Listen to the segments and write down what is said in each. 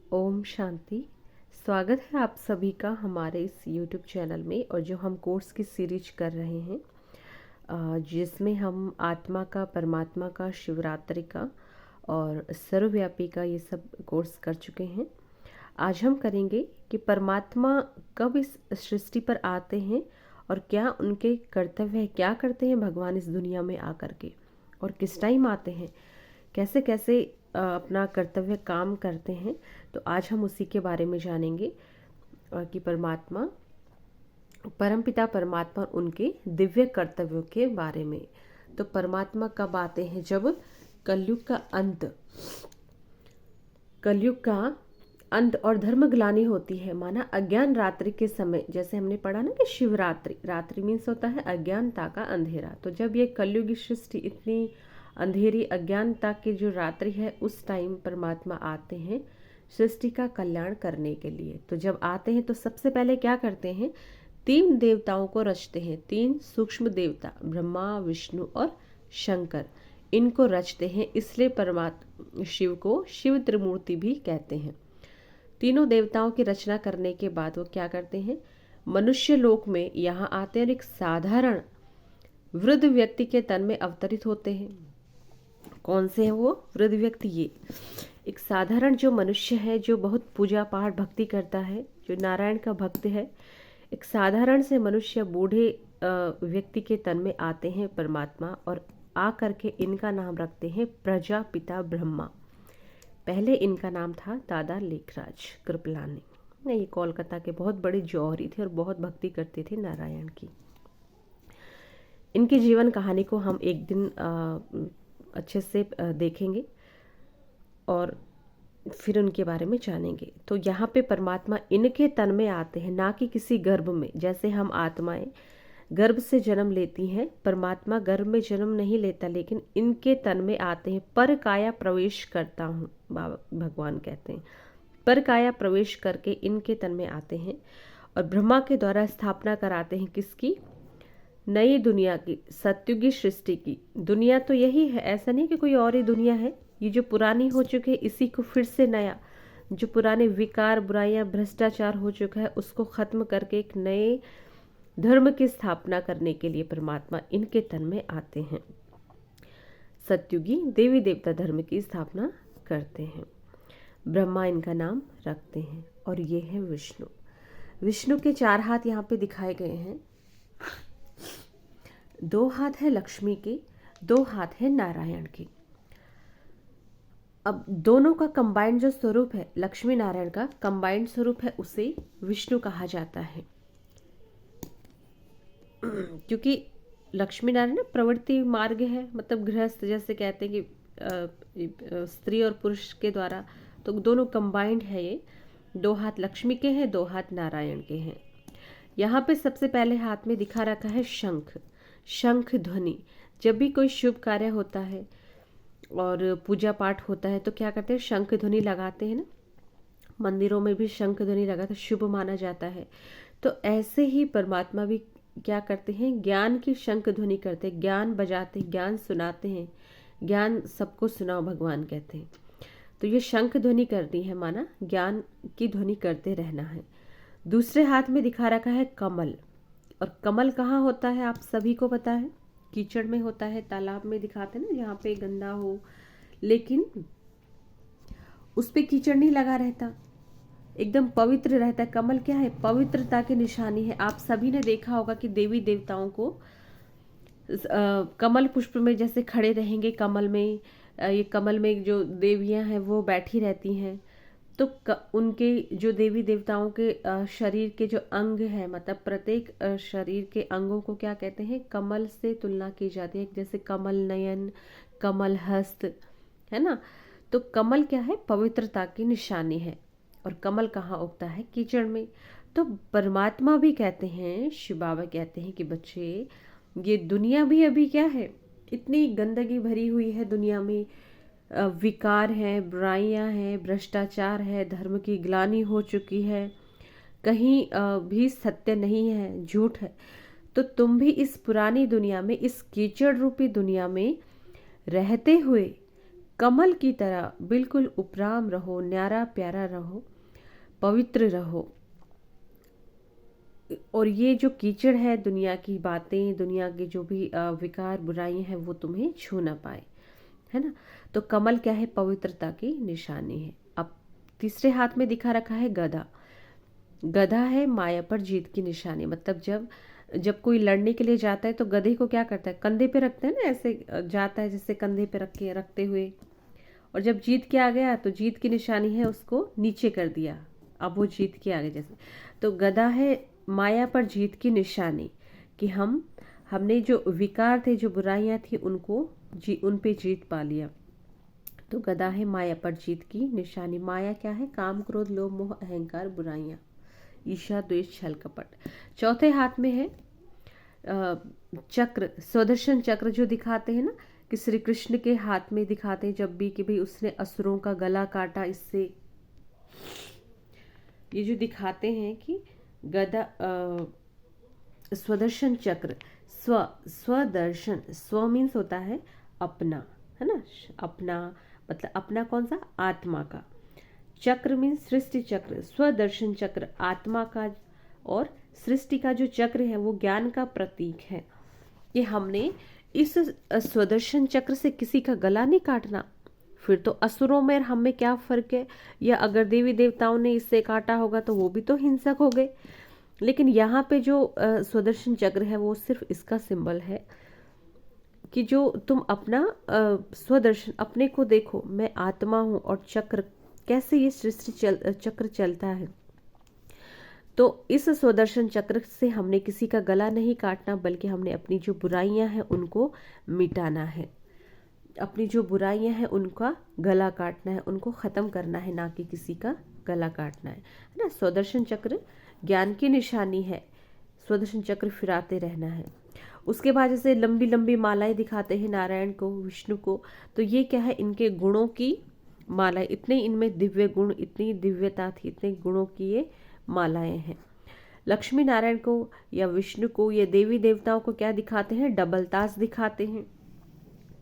ओम शांति। स्वागत है आप सभी का हमारे इस यूट्यूब चैनल में। और जो हम कोर्स की सीरीज कर रहे हैं जिसमें हम आत्मा का, परमात्मा का, शिवरात्रि का और सर्वव्यापी का ये सब कोर्स कर चुके हैं। आज हम करेंगे कि परमात्मा कब इस सृष्टि पर आते हैं और क्या उनके कर्तव्य है, क्या करते हैं भगवान इस दुनिया में आकर के, और किस टाइम आते हैं, कैसे कैसे अपना कर्तव्य काम करते हैं। तो आज हम उसी के बारे में जानेंगे कि परमात्मा, परमपिता परमात्मा, उनके दिव्य कर्तव्यों के बारे में। तो परमात्मा कब आते हैं? जब कलयुग का अंत और धर्म ग्लानि होती है, माना अज्ञान रात्रि के समय। जैसे हमने पढ़ा ना कि शिवरात्रि, रात्रि मीन्स होता है अज्ञानता का अंधेरा। तो जब ये कलयुग सृष्टि इतनी अंधेरी अज्ञानता की जो रात्रि है, उस टाइम परमात्मा आते हैं सृष्टि का कल्याण करने के लिए। तो जब आते हैं तो सबसे पहले क्या करते हैं? 3 देवताओं को रचते हैं। 3 सूक्ष्म देवता, ब्रह्मा, विष्णु और शंकर, इनको रचते हैं। इसलिए परमात्मा शिव को शिव त्रिमूर्ति भी कहते हैं। तीनों देवताओं की रचना करने के बाद वो क्या करते हैं? मनुष्य लोक में यहाँ आते हैं और एक साधारण वृद्ध व्यक्ति के तन में अवतरित होते हैं। कौन से हैं वो वृद्ध व्यक्ति? ये एक साधारण जो मनुष्य है, जो बहुत पूजा पाठ भक्ति करता है, जो नारायण का भक्त है, एक साधारण से मनुष्य बूढ़े व्यक्ति के तन में आते हैं परमात्मा, और आ करके इनका नाम रखते हैं प्रजापिता ब्रह्मा। पहले इनका नाम था दादा लेखराज कृपलानी। ये कोलकाता के बहुत बड़े जौहरी थे और बहुत भक्ति करते थे नारायण की। इनकी जीवन कहानी को हम एक दिन अच्छे से देखेंगे और फिर उनके बारे में जानेंगे। तो यहाँ पे परमात्मा इनके तन में आते हैं, ना कि किसी गर्भ में। जैसे हम आत्माएं गर्भ से जन्म लेती हैं, परमात्मा गर्भ में जन्म नहीं लेता, लेकिन इनके तन में आते हैं। पर काया प्रवेश करता हूँ, बाबा भगवान कहते हैं। पर काया प्रवेश करके इनके तन में आते हैं और ब्रह्मा के द्वारा स्थापना कराते हैं। किसकी? नई दुनिया की, सत्युगी सृष्टि की। दुनिया तो यही है, ऐसा नहीं कि कोई और ही दुनिया है। ये जो पुरानी हो चुके हैं, इसी को फिर से नया, जो पुराने विकार, बुराइयां, भ्रष्टाचार हो चुका है, उसको खत्म करके एक नए धर्म की स्थापना करने के लिए परमात्मा इनके तन में आते हैं। सत्युगी देवी देवता धर्म की स्थापना करते हैं। ब्रह्मा इनका नाम रखते हैं। और ये है विष्णु। विष्णु के 4 हाथ यहाँ पे दिखाए गए हैं। 2 हाथ है लक्ष्मी के, 2 हाथ है नारायण के। अब दोनों का कंबाइंड जो स्वरूप है, लक्ष्मी नारायण का कंबाइंड स्वरूप है, उसे विष्णु कहा जाता है। क्योंकि लक्ष्मी नारायण प्रवृत्ति मार्ग है, मतलब गृहस्थ, जैसे कहते हैं कि स्त्री और पुरुष के द्वारा, तो दोनों कंबाइंड है। ये 2 हाथ लक्ष्मी के हैं, 2 हाथ नारायण के हैं। यहाँ पे सबसे पहले हाथ में दिखा रखा है शंख। शंख ध्वनि, जब भी कोई शुभ कार्य होता है और पूजा पाठ होता है तो क्या करते हैं? शंख ध्वनि लगाते हैं ना। मंदिरों में भी शंख ध्वनि लगाते, शुभ माना जाता है। तो ऐसे ही परमात्मा भी क्या करते हैं? ज्ञान की शंख ध्वनि करते हैं, ज्ञान बजाते हैं, ज्ञान सुनाते हैं। ज्ञान सबको सुनाओ, भगवान कहते हैं। तो ये शंख ध्वनि करनी है, माना ज्ञान की ध्वनि करते रहना है। दूसरे हाथ में दिखा रखा है कमल। और कमल कहाँ होता है आप सभी को पता है? कीचड़ में होता है, तालाब में दिखाते हैं ना, जहाँ पे गंदा हो, लेकिन उस पे कीचड़ नहीं लगा रहता, एकदम पवित्र रहता है। कमल क्या है? पवित्रता की निशानी है। आप सभी ने देखा होगा कि देवी देवताओं को कमल पुष्प में जैसे खड़े रहेंगे, कमल में, ये कमल में जो देवियां हैं वो बैठी रहती हैं। तो उनके जो देवी देवताओं के शरीर के जो अंग है, मतलब प्रत्येक शरीर के अंगों को क्या कहते हैं? कमल से तुलना की जाती है। जैसे कमल नयन, कमल हस्त, है ना। तो कमल क्या है? पवित्रता की निशानी है। और कमल कहाँ उगता है? कीचड़ में। तो परमात्मा भी कहते हैं, शिव बाबा कहते हैं कि बच्चे, ये दुनिया भी अभी क्या है? इतनी गंदगी भरी हुई है दुनिया में, विकार है, बुराइयां हैं, भ्रष्टाचार है, धर्म की ग्लानि हो चुकी है, कहीं भी सत्य नहीं है, झूठ है। तो तुम भी इस पुरानी दुनिया में, इस कीचड़ रूपी दुनिया में रहते हुए कमल की तरह बिल्कुल उपराम रहो, न्यारा प्यारा रहो, पवित्र रहो। और ये जो कीचड़ है, दुनिया की बातें, दुनिया के जो भी विकार बुराइयां हैं, वो तुम्हें छू ना पाए, है ना। तो कमल क्या है? पवित्रता की निशानी है। अब तीसरे हाथ में दिखा रखा है गधा। गधा है माया पर जीत की निशानी। मतलब जब जब कोई लड़ने के लिए जाता है तो गधे को क्या करता है? कंधे पे रखते हैं ना, ऐसे जाता है जैसे कंधे पे रख के रखते हुए। और जब जीत के आ गया तो जीत की निशानी है, उसको नीचे कर दिया, अब वो जीत के आ गए जैसे। तो गधा है माया पर जीत की निशानी, कि हमने जो विकार थे, जो बुराइयां थी, उन पे जीत पा लिया। तो गधा है माया पर जीत की निशानी। माया क्या है? काम, क्रोध, लोभ, मोह, अहंकार, बुराइयां, ईर्ष्या, द्वेष, छल, कपट। चौथे हाथ में है चक्र, सुदर्शन चक्र, जो दिखाते हैं ना कि श्री कृष्ण के हाथ में दिखाते हैं जब भी कि भाई उसने असुरों का गला काटा इससे। ये जो दिखाते हैं कि गदा स्वदर्शन चक्र, स्वदर्शन, स्व मीन्स होता है अपना, है ना। अपना मतलब अपना कौन सा? आत्मा का। चक्र मीन्स सृष्टि चक्र, स्वदर्शन चक्र आत्मा का, और सृष्टि का जो चक्र है वो ज्ञान का प्रतीक है। कि हमने इस स्वदर्शन चक्र से किसी का गला नहीं काटना, फिर तो असुरों में हम में क्या फर्क है? या अगर देवी देवताओं ने इससे काटा होगा तो वो भी तो हिंसक हो गए। लेकिन यहाँ पे जो स्वदर्शन चक्र है वो सिर्फ इसका सिंबल है कि जो तुम अपना स्वदर्शन, अपने को देखो, मैं आत्मा हूँ, और चक्र कैसे ये सृष्टि चक्र चलता है। तो इस स्वदर्शन चक्र से हमने किसी का गला नहीं काटना, बल्कि हमने अपनी जो बुराइयां हैं उनको मिटाना है। अपनी जो बुराइयां हैं उनका गला काटना है, उनको ख़त्म करना है, ना कि किसी का गला काटना है ना। स्वदर्शन चक्र ज्ञान की निशानी है, स्वदर्शन चक्र फिराते रहना है। उसके बाद जैसे लंबी लंबी मालाएं दिखाते हैं नारायण को, विष्णु को, तो ये क्या है? इनके गुणों की मालाएं, इतने इनमें दिव्य गुण, इतनी दिव्यता थी, इतने गुणों की ये मालाएं हैं। लक्ष्मी नारायण को या विष्णु को या देवी देवताओं को क्या दिखाते हैं? डबल ताज दिखाते हैं,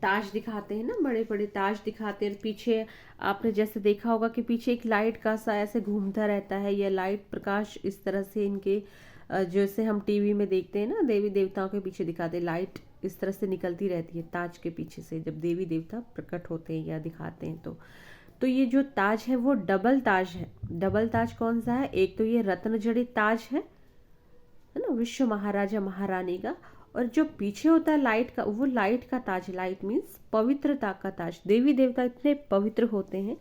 ताज दिखाते हैं ना, बड़े बड़े ताज दिखाते हैं। पीछे आपने जैसे देखा होगा कि पीछे एक लाइट का सा ऐसे घूमता रहता है, या लाइट प्रकाश इस तरह से इनके, जैसे हम टीवी में देखते हैं ना, देवी देवताओं के पीछे दिखाते हैं, लाइट इस तरह से निकलती रहती है ताज के पीछे से, जब देवी देवता प्रकट होते हैं या दिखाते हैं तो ये जो ताज है वो डबल ताज है। डबल ताज कौन सा है? एक तो ये रत्न जड़ित ताज है ना, विश्व महाराजा महारानी का। और जो पीछे होता है लाइट का, वो लाइट का ताज। लाइट मीन्स पवित्रता का ताज। देवी देवता इतने पवित्र होते हैं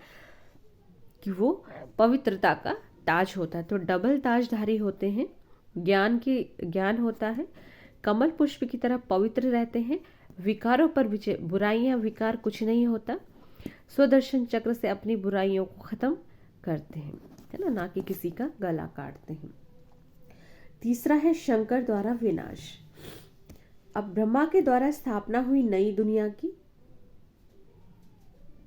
कि वो पवित्रता का ताज होता है। तो डबल ताजधारी होते हैं। ज्ञान होता है, कमल पुष्प की तरह पवित्र रहते हैं, विकारों पर विजय, बुराइयां विकार कुछ नहीं होता। स्वदर्शन चक्र से अपनी बुराइयों को खत्म करते हैं, है ना कि किसी का गला काटते हैं। तीसरा है शंकर द्वारा विनाश। अब ब्रह्मा के द्वारा स्थापना हुई नई दुनिया की,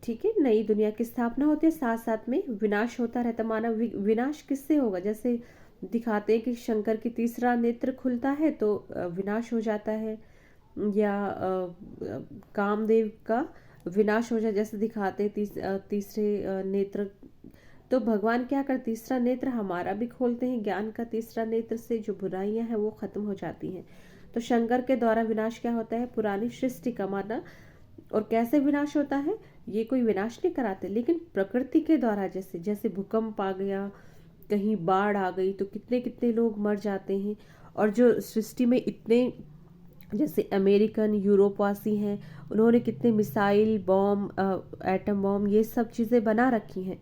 ठीक है, नई दुनिया की स्थापना होती है, साथ साथ में विनाश होता रहता। मानव विनाश किससे होगा? जैसे दिखाते हैं कि शंकर की तीसरा नेत्र खुलता है तो विनाश हो जाता है, या कामदेव का विनाश हो जाए, जैसे दिखाते हैं तीसरे नेत्र। तो भगवान क्या कर, तीसरा नेत्र हमारा भी खोलते हैं, ज्ञान का तीसरा नेत्र से जो बुराइयां हैं वो खत्म हो जाती हैं। तो शंकर के द्वारा विनाश क्या होता है? पुरानी सृष्टि का माना। और कैसे विनाश होता है? ये कोई विनाश नहीं कराते, लेकिन प्रकृति के द्वारा, जैसे जैसे भूकंप आ गया, कहीं बाढ़ आ गई, तो कितने कितने लोग मर जाते हैं। और जो सृष्टि में इतने, जैसे अमेरिकन यूरोपवासी हैं, उन्होंने कितने मिसाइल, बॉम्ब, एटम बॉम्ब, ये सब चीज़ें बना रखी हैं।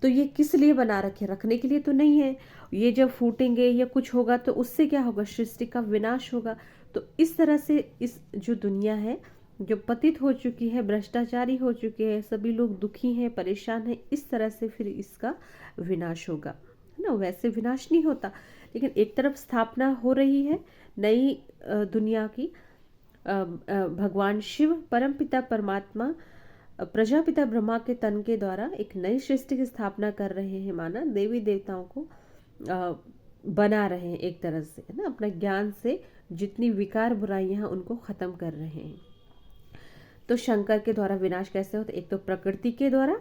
तो ये किस लिए बना रखे? रखने के लिए तो नहीं है। ये जब फूटेंगे या कुछ होगा तो उससे क्या होगा? सृष्टि का विनाश होगा। तो इस तरह से इस जो दुनिया है, जो पतित हो चुकी है, भ्रष्टाचारी हो चुके हैं, सभी लोग दुखी हैं, परेशान हैं, इस तरह से फिर इसका विनाश होगा, है ना। वैसे विनाश नहीं होता, लेकिन एक तरफ स्थापना हो रही है नई दुनिया की। भगवान शिव, परमपिता परमात्मा, प्रजापिता ब्रह्मा के तन के द्वारा एक नई सृष्टि की स्थापना कर रहे हैं, माना देवी देवताओं को बना रहे हैं एक तरह से, है ना। अपना ज्ञान से जितनी विकार बुराइयां हैं उनको खत्म कर रहे हैं। तो शंकर के द्वारा विनाश कैसे होता है? एक तो प्रकृति के द्वारा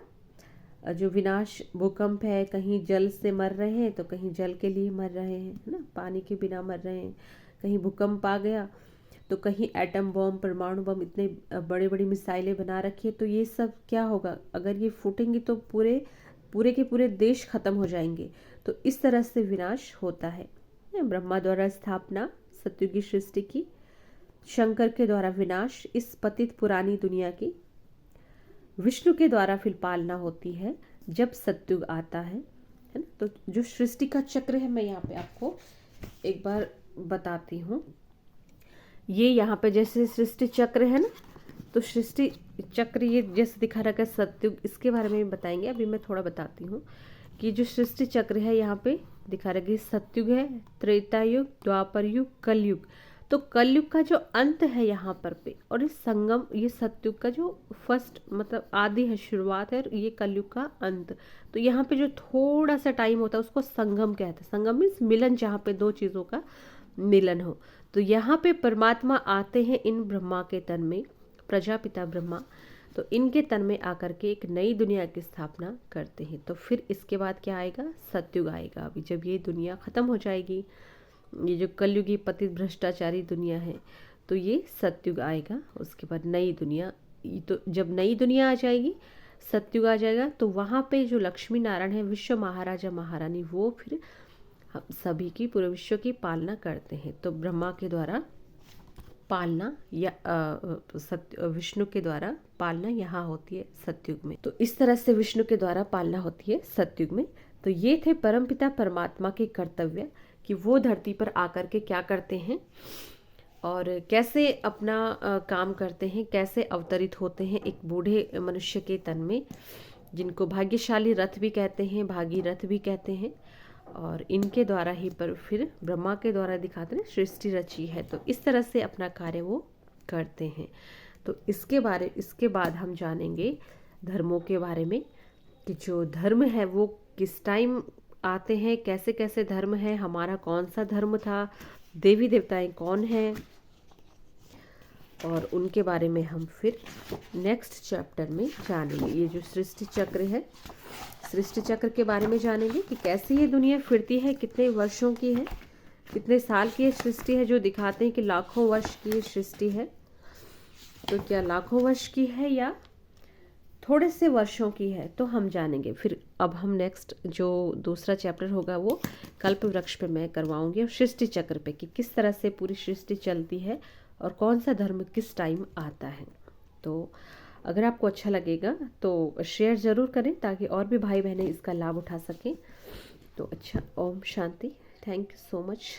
जो विनाश, भूकंप है, कहीं जल से मर रहे हैं तो कहीं जल के लिए मर रहे हैं, है ना, पानी के बिना मर रहे हैं, कहीं भूकंप आ गया तो कहीं एटम बम, परमाणु बम, इतने बड़े बड़ी मिसाइलें बना रखी है, तो ये सब क्या होगा, अगर ये फूटेंगी तो पूरे के पूरे देश खत्म हो जाएंगे। तो इस तरह से विनाश होता है। ब्रह्मा द्वारा स्थापना सतयुग की सृष्टि की, शंकर के द्वारा विनाश इस पतित पुरानी दुनिया की, विष्णु के द्वारा फिर पालना होती है जब सतयुग आता है ना। तो जो सृष्टि का चक्र है, मैं यहाँ पे आपको एक बार बताती हूँ। ये यहाँ पे जैसे सृष्टि चक्र है ना, तो सृष्टि चक्र ये जैसे दिखा रखा है सतयुग, इसके बारे में बताएंगे। अभी मैं थोड़ा बताती हूँ कि जो सृष्टि चक्र है यहाँ पे दिखा रखा है, सतयुग है, त्रेता युग, द्वापर युग, कलयुग। तो कलयुग का जो अंत है यहाँ पर पे, और इस संगम, ये सतयुग का जो फर्स्ट मतलब आदि है, शुरुआत है, और ये कलयुग का अंत। तो यहाँ पे जो थोड़ा सा टाइम होता है उसको संगम कहते हैं। संगम मीन्स मिलन, जहाँ पे दो चीज़ों का मिलन हो। तो यहाँ पे परमात्मा आते हैं इन ब्रह्मा के तन में, प्रजापिता ब्रह्मा, तो इनके तन में आकर के एक नई दुनिया की स्थापना करते हैं। तो फिर इसके बाद क्या आएगा? सतयुग आएगा। अभी जब ये दुनिया ख़त्म हो जाएगी, ये जो कलयुगी पतित भ्रष्टाचारी दुनिया है, तो ये सतयुग आएगा। उसके बाद नई दुनिया, तो जब नई दुनिया आ जाएगी, सतयुग आ जाएगा, तो वहाँ पे जो लक्ष्मी नारायण है, विश्व महाराजा महारानी, वो फिर हम सभी की, पूरे विश्व की पालना करते हैं। तो ब्रह्मा के द्वारा पालना या विष्णु के द्वारा पालना यहाँ होती है सतयुग में। तो इस तरह से विष्णु के द्वारा पालना होती है सतयुग में। तो ये थे परमपिता परमात्मा के कर्तव्य कि वो धरती पर आकर के क्या करते हैं और कैसे अपना काम करते हैं, कैसे अवतरित होते हैं एक बूढ़े मनुष्य के तन में, जिनको भाग्यशाली रथ भी कहते हैं, भागी रथ भी कहते हैं। और इनके द्वारा ही पर फिर ब्रह्मा के द्वारा दिखाते हैं सृष्टि रची है। तो इस तरह से अपना कार्य वो करते हैं। तो इसके बाद हम जानेंगे धर्मों के बारे में कि जो धर्म है वो किस टाइम आते हैं, कैसे कैसे धर्म है, हमारा कौन सा धर्म था, देवी देवताएं कौन हैं, और उनके बारे में हम फिर नेक्स्ट चैप्टर में जानेंगे। ये जो सृष्टि चक्र है, सृष्टि चक्र के बारे में जानेंगे कि कैसे ये दुनिया फिरती है, कितने वर्षों की है, कितने साल की ये सृष्टि है। जो दिखाते हैं कि लाखों वर्ष की सृष्टि है, तो क्या लाखों वर्ष की है या थोड़े से वर्षों की है, तो हम जानेंगे। फिर अब हम नेक्स्ट जो दूसरा चैप्टर होगा वो कल्प वृक्ष पे मैं करवाऊंगी, और सृष्टि चक्र पे कि किस तरह से पूरी सृष्टि चलती है और कौन सा धर्म किस टाइम आता है। तो अगर आपको अच्छा लगेगा तो शेयर ज़रूर करें ताकि और भी भाई बहनें इसका लाभ उठा सकें। तो अच्छा, Om Shanti, thank you so much.